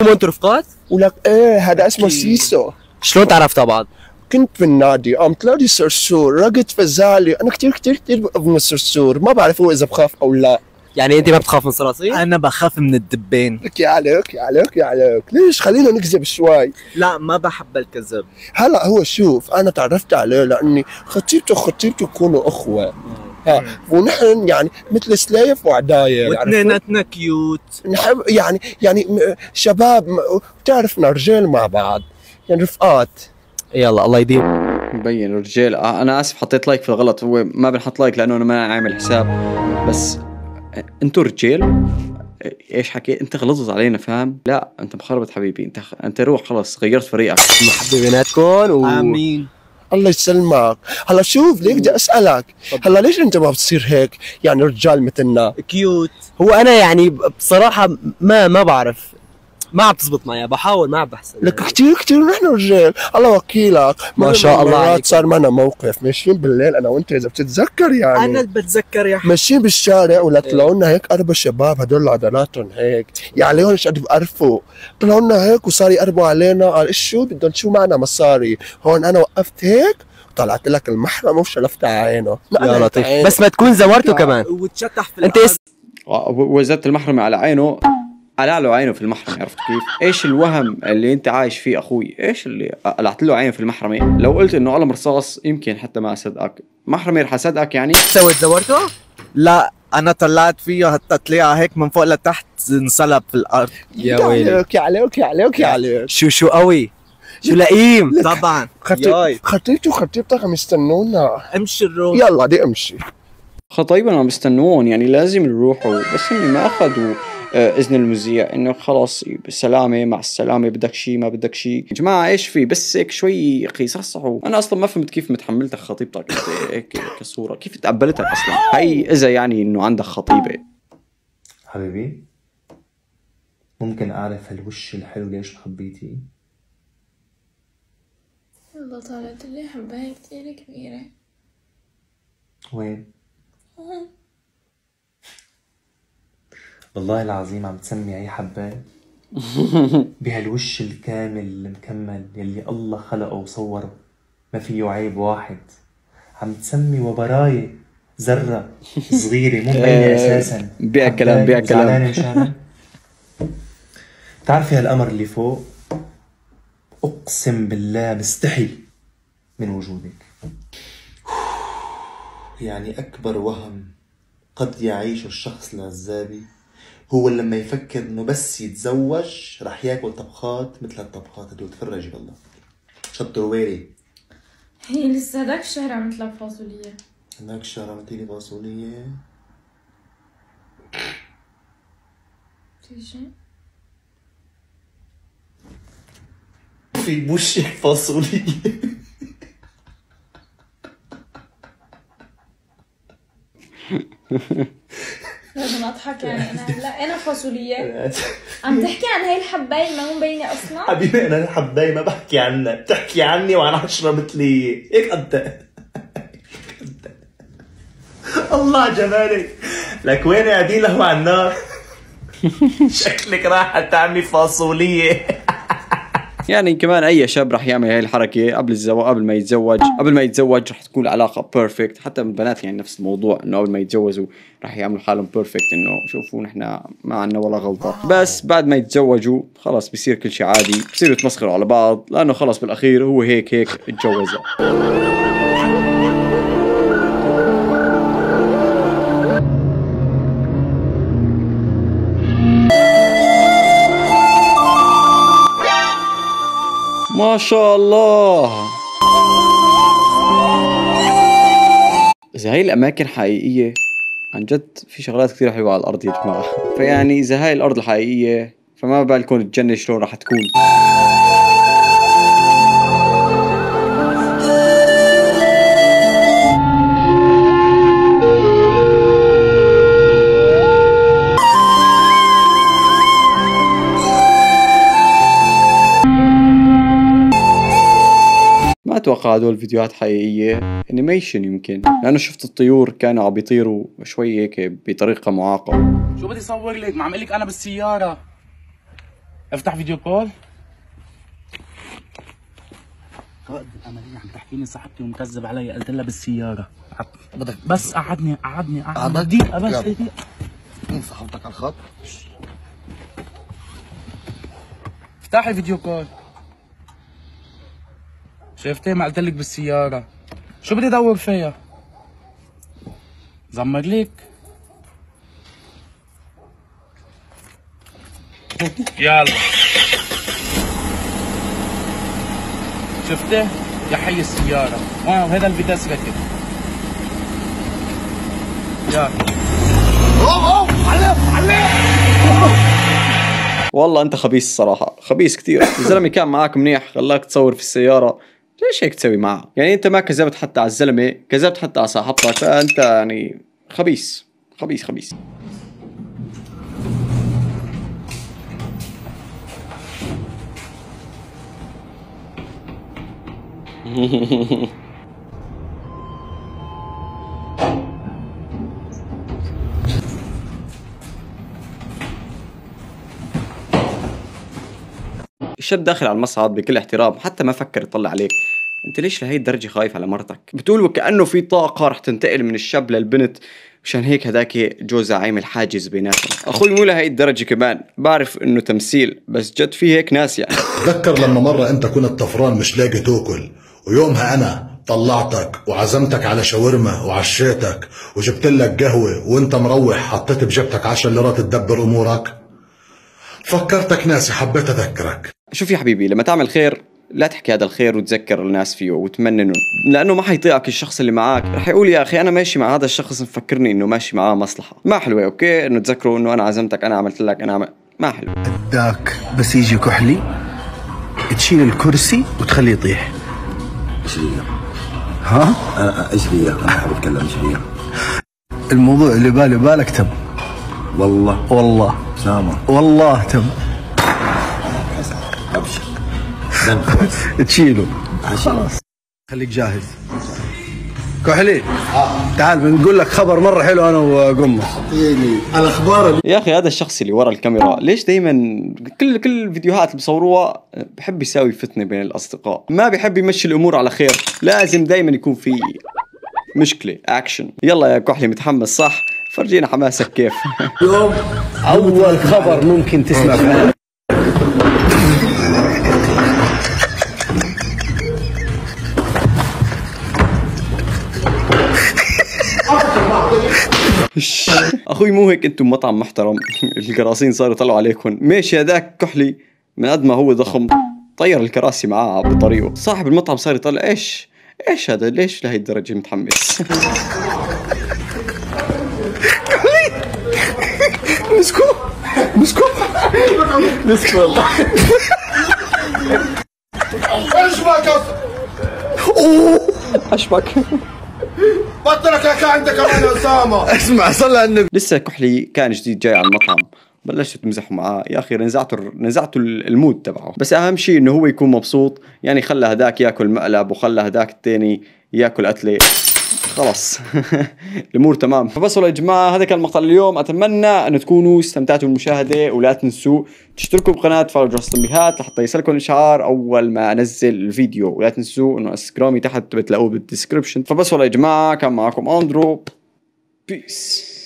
انتوا رفقات؟ ولك ايه هذا اسمه سيسو. شلون تعرفتوا بعض؟ كنت بالنادي قام طلع لي صرصور رقد فزالي، انا كثير بخاف من الصرصور، ما بعرف هو اذا بخاف او لا. يعني انت ما بتخاف من الصراصير؟ انا بخاف من الدبين. لك يا عليك يا عليك يا عليك، ليش خلينا نكذب شوي. لا ما بحب الكذب. هلا هو شوف انا تعرفت عليه لاني خطيبته يكونوا اخوه، ها ونحن يعني مثل سلايف وعدايه، واثنيناتنا كيوت، نحب يعني شباب بتعرفنا رجال مع بعض، يعني رفقات. يلا الله يديم. مبين رجال. انا اسف حطيت لايك في الغلط، هو ما بنحط لايك لانه انا ما عامل حساب، بس انتوا رجال. ايش حكيت انت؟ غلطت علينا فاهم؟ لا انت مخربط حبيبي، انت روح خلص غيرت فريقك. محبة بيناتكم امين. الله يسلمك. هلا شوف ليك بدي اسالك، هلا ليش انت ما بتصير هيك يعني رجال مثلنا؟ كيوت. هو انا يعني بصراحة ما بعرف، ما عم تزبط معي، بحاول ما عم بحسن. لك كثير نحن رجال، الله وكيلك. ما شاء الله عليك. صار معنا موقف ماشيين بالليل انا وانت اذا بتتذكر يعني، انا بتذكر يا حبيبي. ماشيين بالشارع ولا طلعوا لنا هيك 4 شباب هدول عضلاتهم هيك يعني عليهم مش قد بقرفوا، طلعوا لنا هيك وصار يقربوا علينا، قال ايش شو بدهم شو معنا مصاري، هون انا وقفت هيك طلعت لك المحرمه وشلفت على عينه. يا لطيف بس ما تكون زورته كمان وتشتح في انت وزدت المحرمة على عينه، قلع له عينه في المحرمة. عرفت كيف؟ ايش الوهم اللي انت عايش فيه اخوي؟ ايش اللي قلعت له عينه في المحرمة؟ لو قلت انه قلم رصاص يمكن حتى ما اصدقك، محرمة رح اصدقك يعني. سويت زورته؟ لا انا طلعت فيه حتى طلع هيك من فوق لتحت انصلب في الارض. يا ويلي يا عليك شو قوي، شو لئيم. طبعا خطيبتك عم يستنونا. امشي نروح. يلا دي امشي. خطيبنا عم بيستنون يعني لازم نروحوا، بس اني ما اخذوا اذن المذيع انه خلاص بالسلامه مع السلامه، بدك شيء ما بدك شيء. يا جماعه ايش في بس هيك شوي اخي صحصحوا. انا اصلا ما فهمت كيف متحملتك خطيبتك هيك كصوره، كيف تقبلتك اصلا هي اذا يعني انه عندك خطيبه. حبيبي ممكن اعرف هالوش الحلو ليش مخبيتي؟ والله طلعت لي حباية كتير كبيرة. وين؟ هون. والله العظيم عم تسمي اي حباية بهالوش الكامل المكمل يلي الله خلقه وصوره ما فيه عيب واحد، عم تسمي وبراية ذرة صغيرة مو مبينة اساسا. بيع كلام زعلانة مشانها؟ بتعرفي هالقمر اللي فوق اقسم بالله مستحي من وجودك. يعني اكبر وهم قد يعيشه الشخص العزابي هو لما يفكر انه بس يتزوج رح ياكل طبخات مثل الطبخات هدول. تفرجي بالله شطر ويري. هي لسه هداك الشهر عملت لك فاصولية. هداك الشهر عملتيلي فاصولية؟ في شيء؟ في بوشك فاصولية. لازم اضحك يعني انا فاصولية. عم تحكي عن هاي الحباية ما مو مبينة اصلا؟ حبيبي انا الحباية ما بحكي عنها، بتحكي عني وانا عشرة مثلي هيك قد الله جمالك. لك وين قاعدين لهو على النار؟ شكلك راح تعملي فاصولية. يعني كمان اي شاب رح يعمل هاي الحركه قبل الزواج، قبل ما يتزوج رح تكون العلاقه بيرفكت. حتى البنات يعني نفس الموضوع، انه قبل ما يتجوزوا رح يعملوا حالهم بيرفكت، انه شوفوا نحن ما عندنا ولا غلطه. بس بعد ما يتزوجوا خلاص بصير كل شيء عادي، بصيروا يتمسخروا على بعض، لانه خلاص بالاخير هو هيك اتجوزها. ما شاء الله. إذا هاي الأماكن حقيقية عن جد في شغلات كثير حلوة على الأرض يا جماعة. فيعني إذا هاي الأرض الحقيقية فما بالكم الجنة شلون راح تكون. ما اتوقع هدول الفيديوهات حقيقية، انيميشن يمكن، لانه شفت الطيور كانوا عم بيطيروا شوي هيك بطريقة معاقة. شو بدي صور لك؟ ما عم قلك انا بالسيارة. افتح فيديو كول. قائد العملية عم تحكيني صاحبتي ومكذب علي، قلت لها بالسيارة. بس قعدني دقيقة بس دقيقة. مين صاحبتك على الخط؟ افتحي فيديو كول. شفتي ما قلت لك بالسيارة؟ شو بدي ادور فيها؟ زمر ليك. يلا شفتي؟ يا حي السيارة وهذا الفيداس ركب. يلا والله انت خبيث صراحه، خبيث كثير. الزلمه كان معك منيح، خلاك تصور في السياره، ليش هيك تسوي معه؟ يعني انت ما كذبت حتى على الزلمه، كذبت حتى على صاحبتك، فانت يعني خبيث خبيث خبيث. الشاب داخل على المصعد بكل احترام، حتى ما فكر يطلع عليك. انت ليش لهي الدرجة خايف على مرتك؟ بتقول وكأنه في طاقة رح تنتقل من الشاب للبنت، مشان هيك هداك جوزها عامل حاجز بيناتهم. اخوي مو لهي الدرجة كمان، بعرف انه تمثيل، بس جد في هيك ناس يعني. تذكر لما مرة انت كنت طفران مش لاقي تاكل، ويومها انا طلعتك وعزمتك على شاورما وعشيتك وجبت لك قهوة، وانت مروح حطيت بجيبتك 10 ليرات تدبر امورك. فكرتك ناسي، حبيت اذكرك. شوف يا حبيبي، لما تعمل خير لا تحكي هذا الخير وتذكر الناس فيه وتمننه، لانه ما حيطيعك الشخص اللي معك، رح يقول يا اخي انا ماشي مع هذا الشخص مفكرني انه ماشي معاه مصلحه. ما حلوه اوكي انه تذكروا انه انا عزمتك، انا عملت لك، ما حلو. اداك بس يجي كحلي تشيل الكرسي وتخليه يطيح. ايش هي؟ ها؟ ايش هي؟ انا حابب اتكلم. ايش هي؟ الموضوع اللي بالك تم. والله سامع والله تم. ابشر تشيله خلاص. خليك جاهز. كحلي تعال بنقول لك خبر مره حلو انا وقمه. اعطيني الاخبار. يا اخي هذا الشخص اللي ورا الكاميرا ليش دايما كل الفيديوهات اللي بصوروها بحب يساوي فتنه بين الاصدقاء، ما بيحب يمشي الامور على خير، لازم دايما يكون في مشكله اكشن. يلا يا كحلي متحمس صح؟ فرجينا حماسك كيف. اليوم اول خبر ممكن تسمع فيه. اخوي مو هيك، انتم مطعم محترم الكراسين صاروا يطلعوا عليكم. ماشي هذاك كحلي من قد ما هو ضخم طير الكراسي معاه بطريقه، صاحب المطعم صار يطلع ايش هذا، ليش لهي الدرجه متحمس؟ مسكو والله. اشبك بطلك هيك عندك كمان يا اسامه. اسمع صلى على النبي. لسه كحلي كان جديد جاي على المطعم، بلشتوا تمزحوا معاه يا اخي، نزعتوا المود تبعه، بس اهم شيء انه هو يكون مبسوط، يعني خلى هداك ياكل مقلب وخلى هداك الثاني ياكل قتله، خلص الامور تمام. فبس والله يا جماعه هذا كان مقطع اليوم، اتمنى ان تكونوا استمتعتوا بالمشاهده، ولا تنسوا تشتركوا بالقناه وتفعلوا جرس التنبيهات لحتى يصلكم الاشعار اول ما انزل الفيديو، ولا تنسوا انه انستغرامي تحت بتلاقوه بالديسكربشن. فبس والله يا جماعه كان معكم اندرو، بيس.